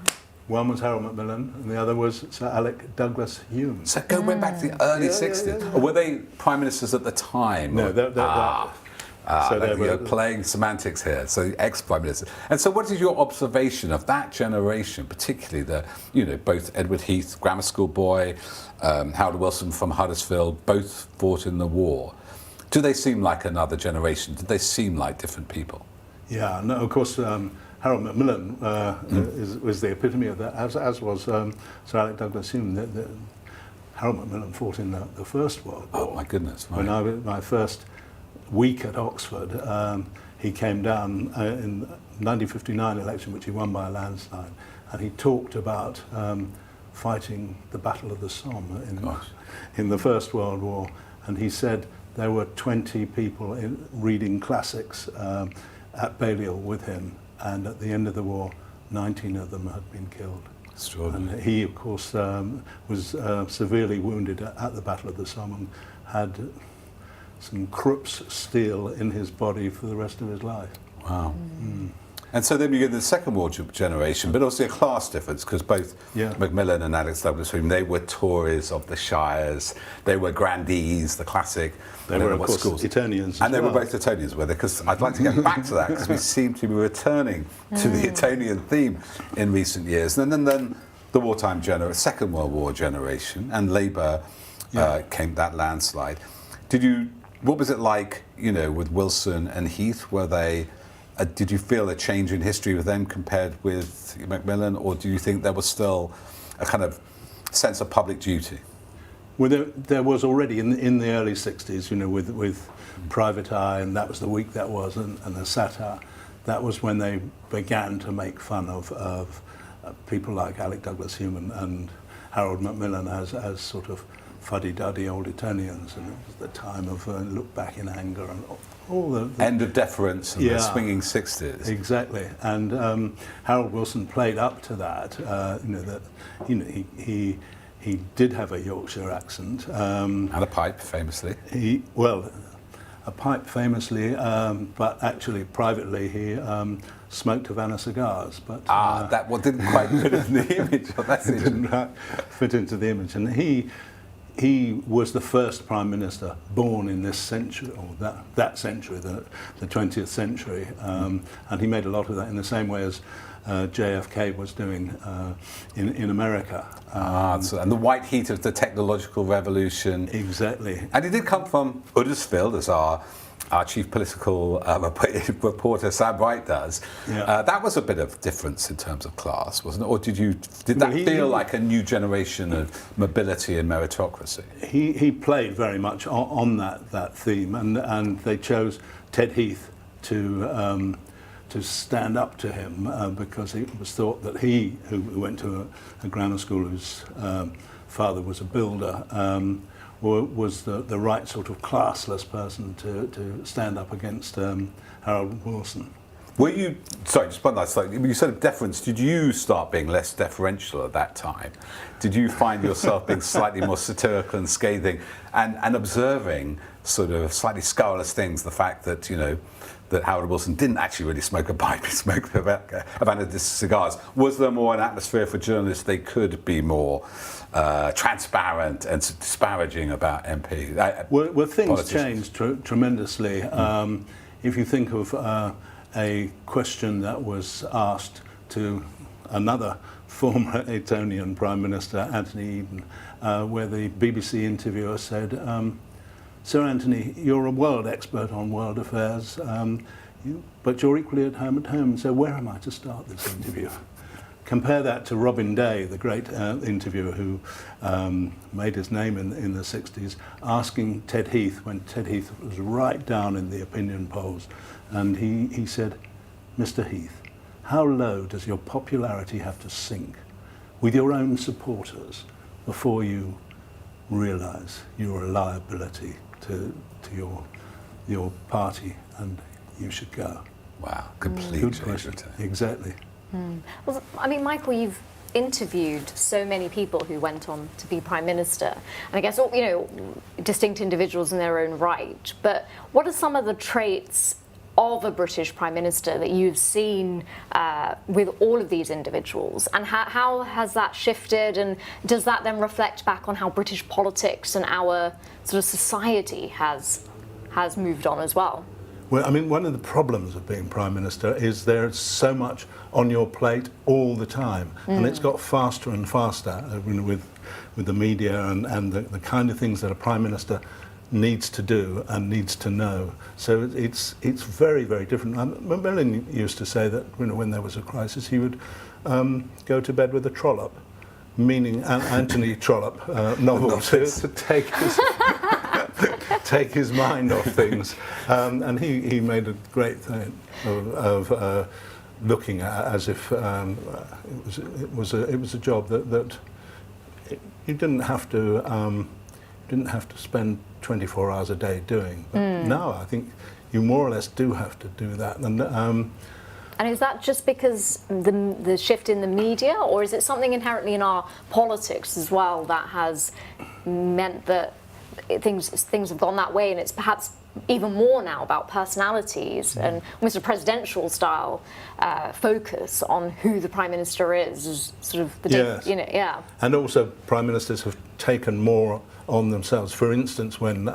One was Harold Macmillan, and the other was Sir Alec Douglas Hume. So went back to the early 60s. Or were they prime ministers at the time? No, so they were playing semantics here. So ex-prime minister. And so, what is your observation of that generation, particularly both Edward Heath, grammar school boy, Harold Wilson from Huddersfield, both fought in the war? Do they seem like another generation? Did they seem like different people? Yeah, no, of course, Harold Macmillan was the epitome of that, as was Sir Alec Douglas Hume. Harold Macmillan fought in the First World War. Oh, my goodness. Right. When I was my first week at Oxford, he came down in the 1959 election, which he won by a landslide, and he talked about fighting the Battle of the Somme in the First World War, and he said there were 20 people reading classics at Balliol with him, and at the end of the war, 19 of them had been killed. Extraordinary. And he, of course, was severely wounded at the Battle of the Somme and had some Krupp's steel in his body for the rest of his life. Wow. And so then you get the Second War generation, but also a class difference, because both Macmillan and Alex Douglas Hume, they were Tories of the Shires, they were grandees, the classic. They were, of course, Etonians. And they were both Etonians, were they? Because I'd like to get back to that, because we seem to be returning to the Etonian theme in recent years. And then the wartime Second World War generation, and Labour came that landslide. What was it like, with Wilson and Heath? Were they... did you feel a change in history with them compared with Macmillan, or do you think there was still a kind of sense of public duty? Well, there was already in the early 60s, with Private Eye, and that was the week that was, and the satire. That was when they began to make fun of people like Alec Douglas Human and Harold Macmillan as sort of fuddy-duddy old Etonians, and it was the time of look back in anger and all the end of deference and the swinging 60s. Exactly, and Harold Wilson played up to that. He did have a Yorkshire accent and a pipe, famously. A pipe famously, but actually privately he smoked Havana cigars. But that didn't quite fit in the image. It didn't fit into the image, and he was the first Prime Minister born in this century, or that century, the 20th century, and he made a lot of that in the same way as JFK was doing in America. And the white heat of the technological revolution. Exactly. And he did come from Huddersfield, as our chief political reporter Sam Wright does. Yeah. That was a bit of difference in terms of class, wasn't it? Or did that feel like a new generation of mobility and meritocracy? He played very much on that theme, and they chose Ted Heath to stand up to him because it was thought that he, who went to a grammar school whose father was a builder, was the right sort of classless person to stand up against Harold Wilson. Were you, sorry, just one last thing, you said deference, did you start being less deferential at that time? Did you find yourself being slightly more satirical and scathing and observing sort of slightly scurrilous things, the fact that, that Harold Wilson didn't actually really smoke a pipe, he smoked Havana cigars? Was there more an atmosphere for journalists they could be more transparent and disparaging about MP? Well, things changed tremendously. If you think of a question that was asked to another former Etonian Prime Minister, Anthony Eden, where the BBC interviewer said, Sir Anthony, you're a world expert on world affairs, but you're equally at home, so where am I to start this interview? Compare that to Robin Day, the great interviewer who made his name in the 60s, asking Ted Heath, when Ted Heath was right down in the opinion polls, and he said, Mr. Heath, how low does your popularity have to sink with your own supporters before you realise you're a liability to your party and you should go? Wow, complete good question. Exactly. Well, I mean, Michael, you've interviewed so many people who went on to be Prime Minister, and I guess, distinct individuals in their own right, but what are some of the traits of a British Prime Minister that you've seen with all of these individuals, and how has that shifted, and does that then reflect back on how British politics and our sort of society has moved on as well? Well, I mean, one of the problems of being Prime Minister is there's so much on your plate all the time, and it's got faster and faster with the media and the kind of things that a Prime Minister needs to do and needs to know. So it's very, very different. Macmillan used to say that when there was a crisis, he would go to bed with a trollop, meaning Anthony Trollope novel to take his mind off things. And he made a great thing of looking at as if it was a job that you didn't have to spend 24 hours a day doing. But now I think you more or less do have to do that. And is that just because the shift in the media, or is it something inherently in our politics as well that has meant that things have gone that way, and it's perhaps even more now about personalities and almost a presidential style focus on who the Prime Minister is sort of the And also Prime Ministers have taken more on themselves. For instance, when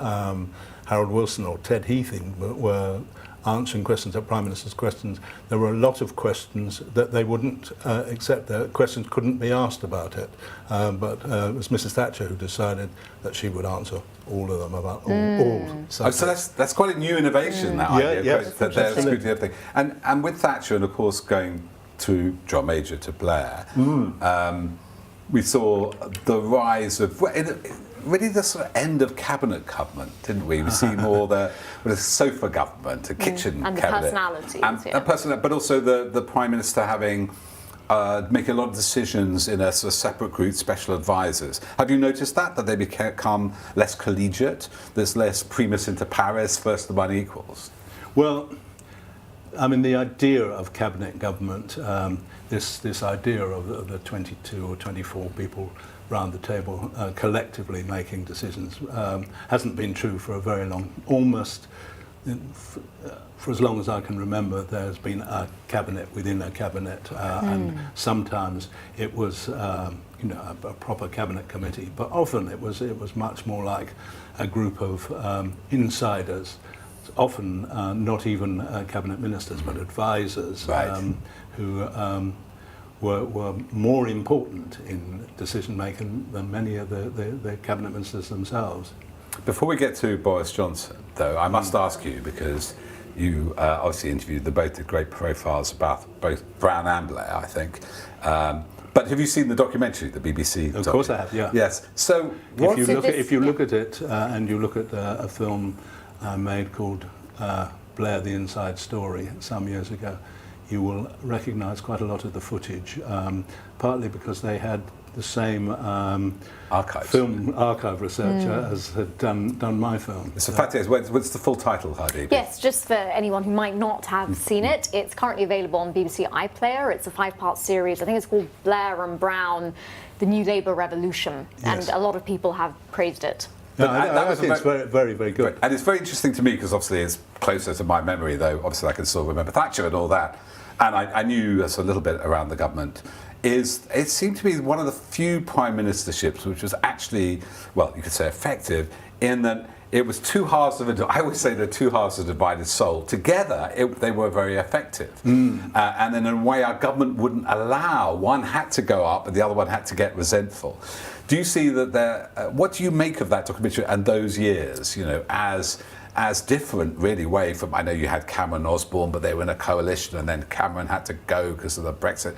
Harold Wilson or Ted Heath were answering questions at Prime Minister's questions, there were a lot of questions that they wouldn't accept. The questions couldn't be asked about it. But it was Mrs. Thatcher who decided that she would answer all of them about all subjects. So that's quite a new innovation, that idea. Yes, There's scrutiny of everything. And with Thatcher, and of course going to John Major to Blair, we saw the rise of really the sort of end of cabinet government, didn't we? We see more the sofa government, a kitchen and cabinet, the personalities, but also the Prime Minister having making a lot of decisions in a sort of separate group, special advisors. Have you noticed that they become less collegiate? There's less primus inter pares, first among equals. Well, I mean, the idea of cabinet government, this idea of the 22 or 24 people round the table collectively making decisions hasn't been true for a very long, almost for as long as I can remember. There's been a cabinet within a cabinet, and sometimes it was a proper cabinet committee, but often it was much more like a group of insiders, often not even cabinet ministers but advisors, who were more important in decision making than many of the cabinet ministers themselves. Before we get to Boris Johnson, though, I must ask you, because you obviously interviewed both the great profiles about both Brown and Blair, I think. But have you seen the documentary, the BBC? Of course I have, yeah. Yes. So if you look at it and you look at a film made called Blair: The Inside Story some years ago, you will recognise quite a lot of the footage, partly because they had the same film archive researcher as had done my film. So, fact is, what's the full title, Hardeep? Yes, just for anyone who might not have seen it, it's currently available on BBC iPlayer. It's a 5-part series. I think it's called Blair and Brown: The New Labour Revolution, and a lot of people have praised it. No, I think it's very, very, very good. And it's very interesting to me because obviously it's closer to my memory, though obviously I can still remember Thatcher and all that. And I knew a little bit around the government. It seemed to be one of the few prime ministerships which was actually, well, you could say effective, in that it was two halves of I always say they're two halves of a divided soul. Together, they were very effective. And in a way, our government wouldn't allow. One had to go up, and the other one had to get resentful. Do you see that what do you make of that documentary and those years, as different, really, way from, I know you had Cameron Osborne, but they were in a coalition, and then Cameron had to go because of the Brexit.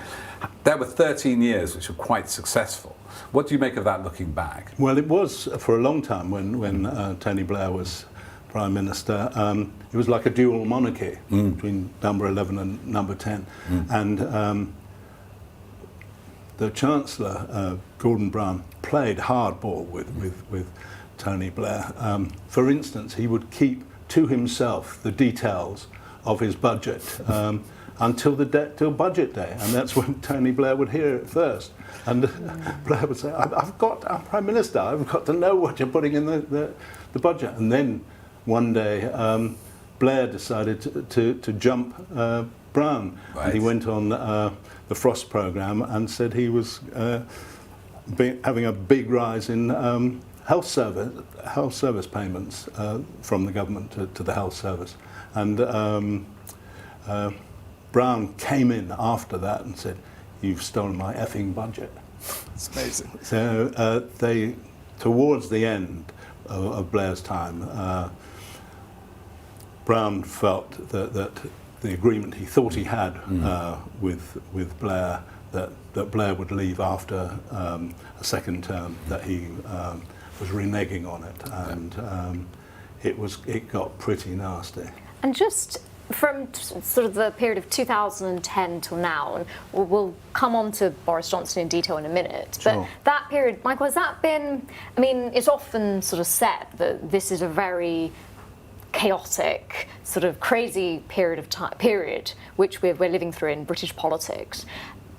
There were 13 years which were quite successful. What do you make of that looking back? Well, it was for a long time when Tony Blair was Prime Minister. It was like a dual monarchy between number 11 and number 10. And the Chancellor, Gordon Brown, played hardball with Tony Blair. For instance, he would keep to himself the details of his budget until budget day, and that's when Tony Blair would hear it first. And Blair would say, I'm Prime Minister, I've got to know what you're putting in the budget. And then one day, Blair decided to jump Brown. Right. And he went on the Frost programme and said he was having a big rise in health service payments from the government to the health service. And Brown came in after that and said, "You've stolen my effing budget." It's amazing. So towards the end of Blair's time, Brown felt that the agreement he thought he had with Blair, that Blair would leave after a second term, that he was reneging on it, and it got pretty nasty. And just from sort of the period of 2010 till now, and we'll come on to Boris Johnson in detail in a minute, but that period, Michael, has that been, I mean, it's often sort of said that this is a very chaotic, sort of crazy period which we're living through in British politics.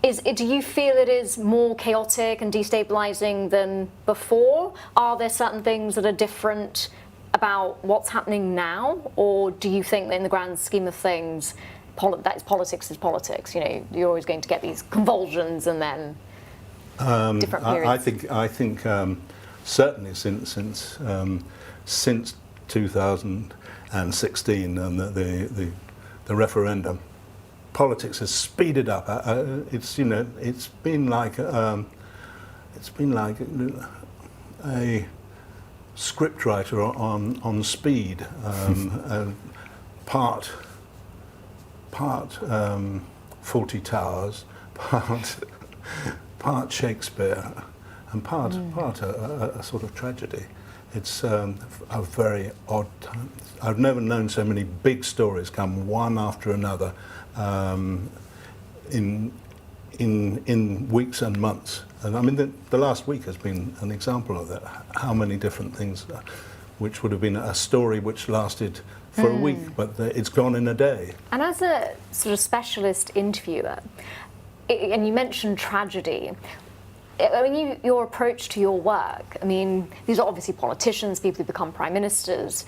Do you feel it is more chaotic and destabilising than before? Are there certain things that are different about what's happening now, or do you think that in the grand scheme of things, politics is politics? You're always going to get these convulsions and then different periods. I think certainly since 2016 and the referendum, politics has speeded up. It's been like a scriptwriter on speed. Part Fawlty Towers, part part Shakespeare and part a sort of tragedy. It's a very odd time. I've never known so many big stories come one after another in weeks and months. And I mean, the last week has been an example of that. How many different things, which would have been a story which lasted for a week, but it's gone in a day. And as a sort of specialist interviewer, and you mentioned tragedy, I mean, your approach to your work, I mean, these are obviously politicians, people who become prime ministers,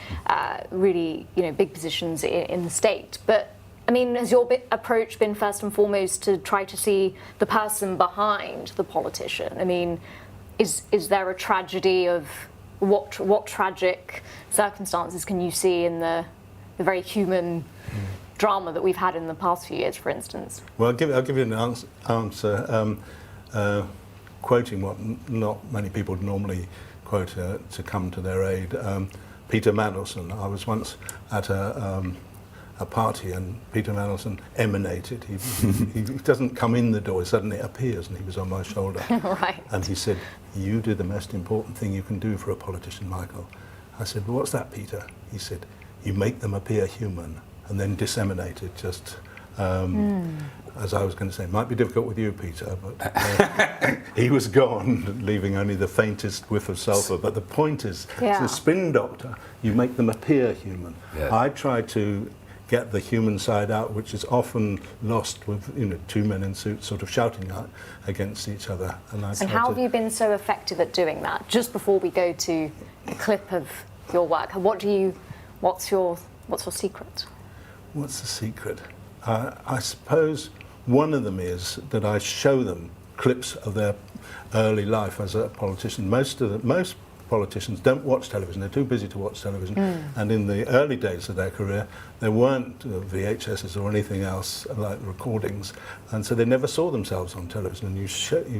really, big positions in the state. But, I mean, has your approach been first and foremost to try to see the person behind the politician? I mean, is there a tragedy of what tragic circumstances can you see in the very human drama that we've had in the past few years, for instance? Well, I'll give you an answer. Quoting what not many people normally quote to come to their aid. Peter Mandelson. I was once at a party and Peter Mandelson emanated. He doesn't come in the door, he suddenly appears, and he was on my shoulder. Right. And he said, "You do the most important thing you can do for a politician, Michael." I said, "Well, what's that, Peter?" He said, "You make them appear human and then disseminate it just." As I was going to say, it might be difficult with you, Peter, but he was gone, leaving only the faintest whiff of sulphur. But the point is, as a spin doctor, you make them appear human. Yeah. I try to get the human side out, which is often lost with two men in suits sort of shouting out against each other. And how have you been so effective at doing that? Just before we go to a clip of your work, what's your secret? What's the secret? I suppose one of them is that I show them clips of their early life as a politician. Most politicians don't watch television, they're too busy to watch television. And in the early days of their career, there weren't VHSs or anything else like recordings, and so they never saw themselves on television. And you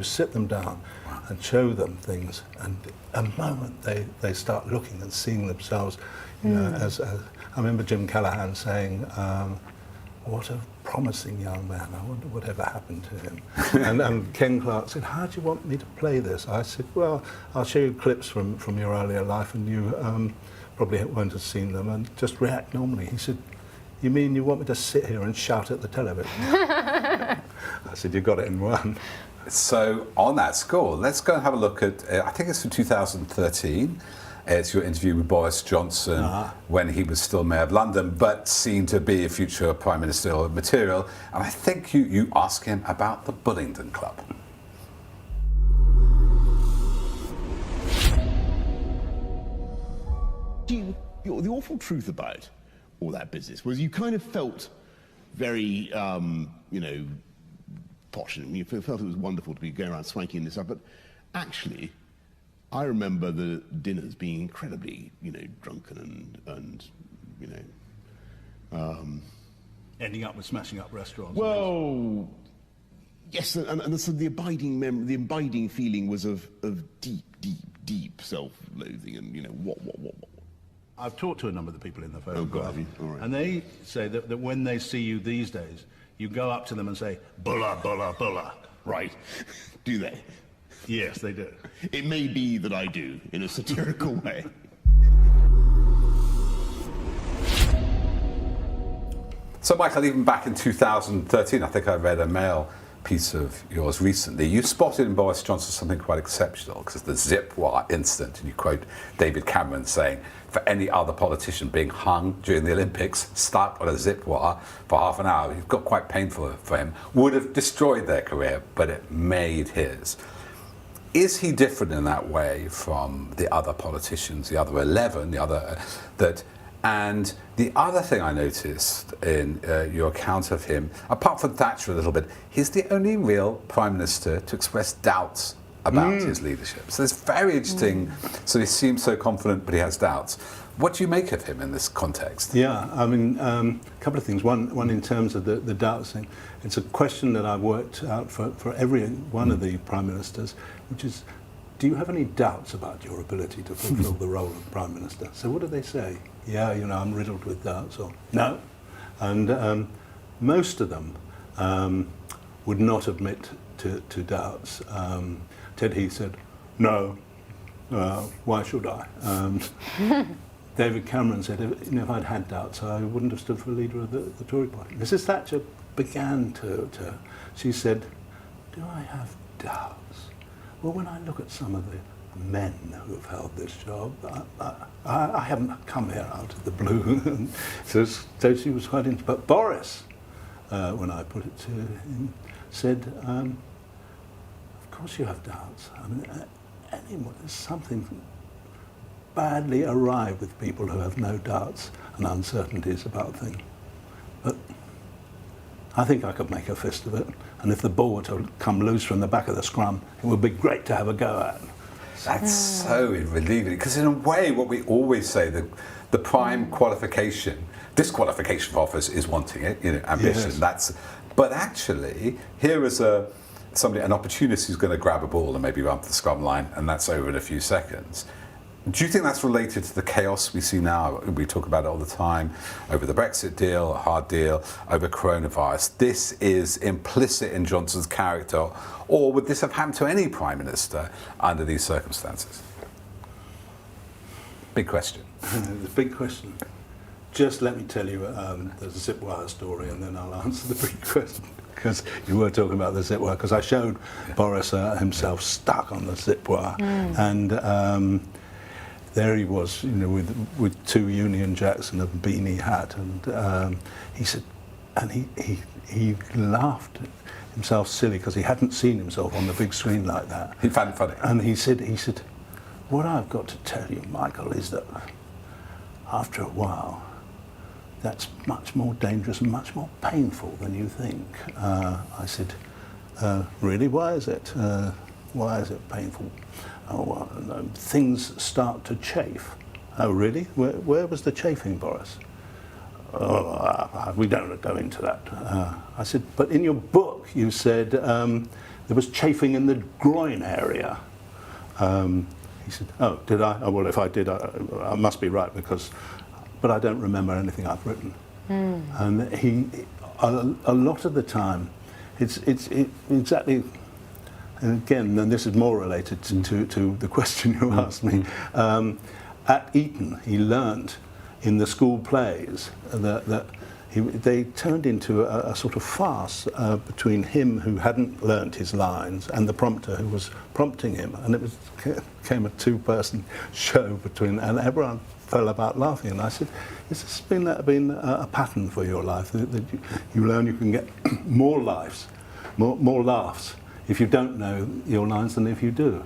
sit them down and show them things, and a moment they start looking and seeing themselves, as I remember Jim Callaghan saying, "What a promising young man, I wonder whatever happened to him." and Ken Clark said, "How do you want me to play this?" I said, "Well, I'll show you clips from your earlier life, and you probably won't have seen them, and just react normally." He said, "You mean you want me to sit here and shout at the television?" I said, "You got it in one." So on that score, let's go and have a look at, I think it's from 2013. It's your interview with Boris Johnson when he was still Mayor of London, but seen to be a future Prime Ministerial material. And I think you ask him about the Bullingdon Club. The awful truth about all that business was you kind of felt very, posh, and you felt it was wonderful to be going around swanking this up, but actually, I remember the dinners being incredibly, drunken and ending up with smashing up restaurants. Well, yes, and so the abiding feeling was of deep self-loathing, and what. I've talked to a number of the people in the photograph, Oh, God, have you? All right. And they say that when they see you these days, you go up to them and say, "Bulla, bulla, bulla." Right? Do they? Yes, they do. It may be that I do, in a satirical way. So, Michael, even back in 2013, I think I read a Mail piece of yours recently, you spotted in Boris Johnson something quite exceptional, because the zip wire incident, and you quote David Cameron saying, "For any other politician being hung during the Olympics, stuck on a zip wire for half an hour, it got quite painful for him, would have destroyed their career, but it made his." Is he different in that way from the other politicians, the other 11, and the other thing I noticed in your account of him, apart from Thatcher a little bit, he's the only real Prime Minister to express doubts about his leadership. So it's very interesting. So he seems so confident, but he has doubts. What do you make of him in this context? Yeah, I mean, a couple of things. One in terms of the doubts thing. It's a question that I've worked out for every one of the Prime Ministers, which is, do you have any doubts about your ability to fulfil the role of Prime Minister? So what do they say? Yeah, I'm riddled with doubts, or no. And most of them would not admit to doubts. Ted Heath said, "No, why should I?" David Cameron said, if I'd had doubts, I wouldn't have stood for leader of the Tory party. Mrs. Thatcher began she said, "Do I have doubts? Well, when I look at some of the men who have held this job, I haven't come here out of the blue." so she was quite into. But Boris, when I put it to him, said, "Of course you have doubts. I mean, there's something badly awry with people who have no doubts and uncertainties about things. But I think I could make a fist of it. And if the ball were to come loose from the back of the scrum, it would be great to have a go at." That's so relieving, because in a way, what we always say, the prime disqualification for office is wanting it, ambition. Yes. But actually, here is an opportunist who's going to grab a ball and maybe run for the scrum line, and that's over in a few seconds. Do you think that's related to the chaos we see now? We talk about it all the time, over the Brexit deal, a hard deal, over coronavirus. This is implicit in Johnson's character, or would this have happened to any Prime Minister under these circumstances? Big question. The big question. Just let me tell you, there's a zip wire story, and then I'll answer the big question. Because you were talking about the zip wire, because I showed Boris himself stuck on the zip wire, and there he was, with two Union Jacks and a beanie hat, and he said, and he laughed at himself silly because he hadn't seen himself on the big screen like that. He found it funny. And he said, "What I've got to tell you, Michael, is that after a while, that's much more dangerous and much more painful than you think." I said, "Really? Why is it? Why is it painful?" "Oh, things start to chafe." "Oh, really? Where was the chafing, Boris?" "Oh, we don't go into that." I said, "But in your book you said there was chafing in the groin area." He said, "Oh, did I? Oh, well, if I did, I must be right, but I don't remember anything I've written." And a lot of the time, it's exactly. And again, and this is more related to the question you asked me. At Eton, he learnt in the school plays that they turned into a sort of farce between him who hadn't learnt his lines and the prompter who was prompting him, and it became a two-person show between, and everyone fell about laughing. And I said, "Has this been a pattern for your life, that you learn you can get more laughs if you don't know your lines than if you do?"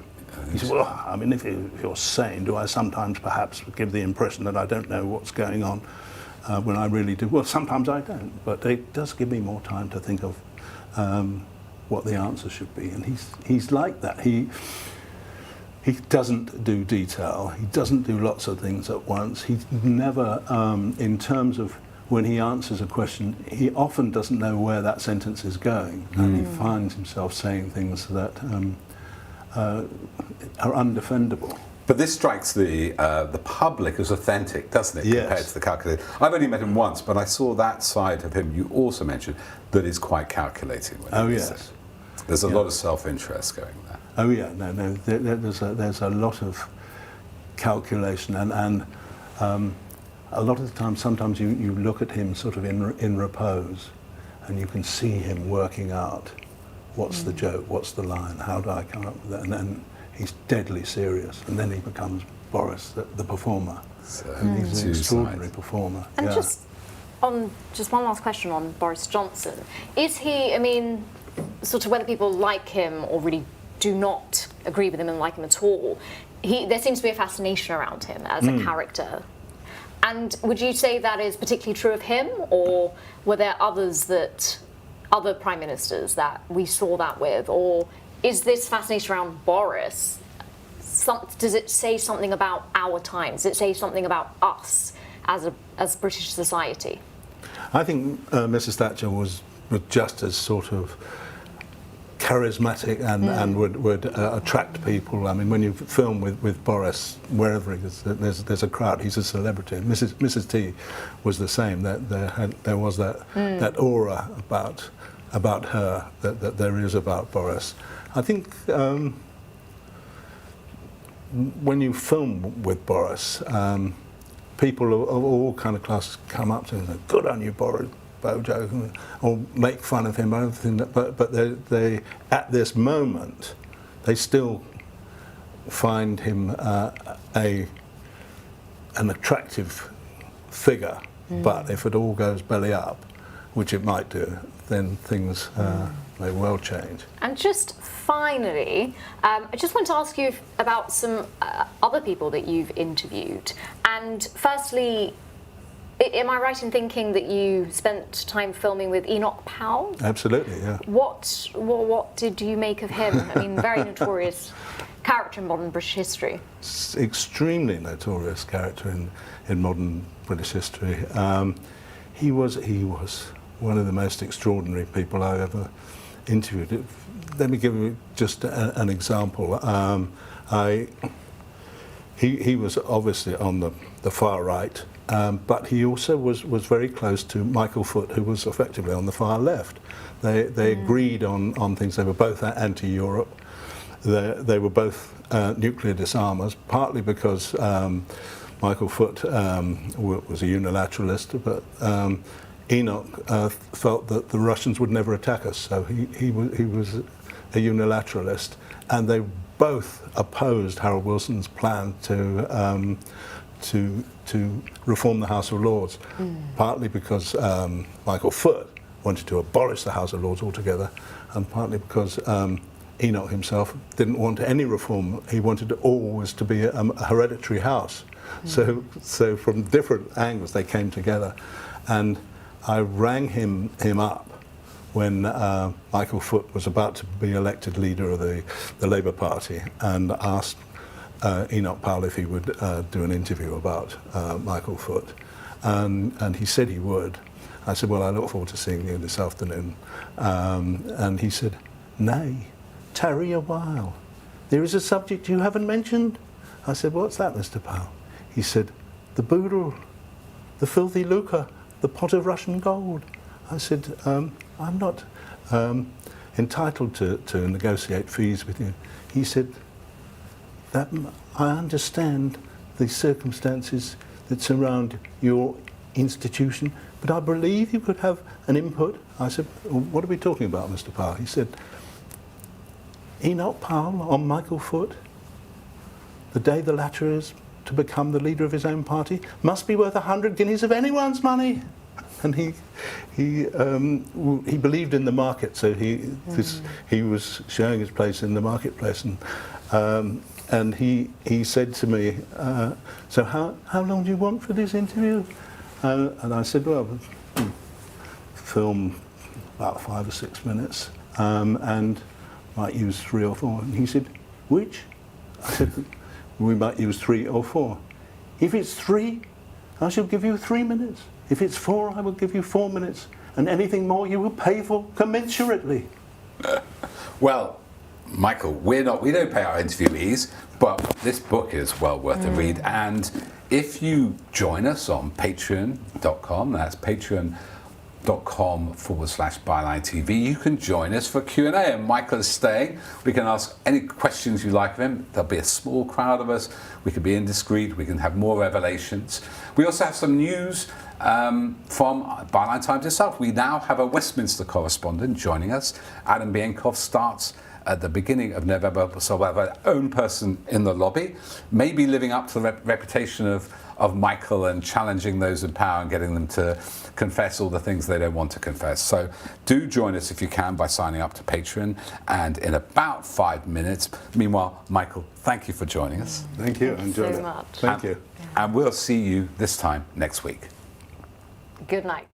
He said, "Well, I mean, if you're sane, do I sometimes perhaps give the impression that I don't know what's going on when I really do?" "Well, sometimes I don't, but it does give me more time to think of what the answer should be." And he's like that. He doesn't do detail. He doesn't do lots of things at once. He never, in terms of when he answers a question, he often doesn't know where that sentence is going, and he finds himself saying things that are undefendable. But this strikes the public as authentic, doesn't it, compared to the calculated? I've only met him once, but I saw that side of him you also mentioned that is quite calculating. There's a lot of self-interest going there. Oh yeah, no. There's a lot of calculation, and a lot of the time, sometimes you look at him sort of in repose, and you can see him working out what's the joke, what's the line, how do I come up with that, and then he's deadly serious, and then he becomes Boris, the performer. So he's an extraordinary performer. And just one last question on Boris Johnson. Is he, I mean, sort of whether people like him or really do not agree with him and like him at all, there seems to be a fascination around him as a character. And would you say that is particularly true of him, or were there other prime ministers that we saw that with, or is this fascination around Boris, does it say something about our times? Does it say something about us as British society? I think Mrs. Thatcher was just as sort of charismatic and would attract people. I mean, when you film with Boris, wherever he is, there's a crowd. He's a celebrity. Mrs. T was the same. That there was that aura about about her that there is about Boris. I think when you film with Boris, people of all kind of classes come up to him and say, "Good on you, Boris, Bojo," or make fun of him. But they at this moment, they still find him an attractive figure. But if it all goes belly up, which it might do, then things may well change. And just finally, I just want to ask you about some other people that you've interviewed. And firstly, am I right in thinking that you spent time filming with Enoch Powell? Absolutely, yeah. What did you make of him? I mean, very notorious character in modern British history. Extremely notorious character in modern British history. He was one of the most extraordinary people I ever interviewed. Let me give you just an example. He was obviously on the far right, but he also was very close to Michael Foot, who was effectively on the far left. They agreed on things. They were both anti-Europe. They were both nuclear disarmers, partly because Michael Foot was a unilateralist, but Enoch felt that the Russians would never attack us, so he was a unilateralist, and they both opposed Harold Wilson's plan to reform the House of Lords, partly because Michael Foot wanted to abolish the House of Lords altogether, and partly because Enoch himself didn't want any reform. He wanted it always to be a hereditary house. So from different angles they came together, and I rang him up when Michael Foot was about to be elected leader of the Labour Party, and asked Enoch Powell if he would do an interview about Michael Foot, and he said he would. I said, "Well, I look forward to seeing you this afternoon," and he said, "Nay, tarry a while. There is a subject you haven't mentioned." I said, "What's that, Mr. Powell?" He said, "The boodle, the filthy lucre, the pot of Russian gold." I said, "I'm not entitled to negotiate fees with you." He said, "That I understand the circumstances that surround your institution, but I believe you could have an input." I said, "Well, what are we talking about, Mr. Powell?" He said, "Enoch Powell on Michael Foot, the day the latter is to become the leader of his own party, must be worth 100 guineas of anyone's money." And he believed in the market, so he was showing his place in the marketplace, and he said to me, "So how long do you want for this interview?" And I said, "Well, film about 5 or 6 minutes, and might use 3 or 4. And he said, "Which?" I said, "We might use 3 or 4. If it's 3, I shall give you 3 minutes. If it's 4, I will give you 4 minutes. And anything more you will pay for commensurately." Well, Michael, we don't pay our interviewees, but this book is well worth a read. And if you join us on patreon.com, that's patreon.com/Byline TV, you can join us for Q&A, and Michael is staying. We can ask any questions you like of him. There'll be a small crowd of us. We can be indiscreet. We can have more revelations. We also have some news from Byline Times itself. We now have a Westminster correspondent joining us. Adam Bienkov starts at the beginning of November, so we'll have our own person in the lobby, maybe living up to the reputation of Michael and challenging those in power and getting them to confess all the things they don't want to confess. So do join us if you can by signing up to Patreon, and in about 5 minutes. Meanwhile, Michael, thank you for joining us. Thank you. I enjoyed it. Much. Thank you. And we'll see you this time next week. Good night.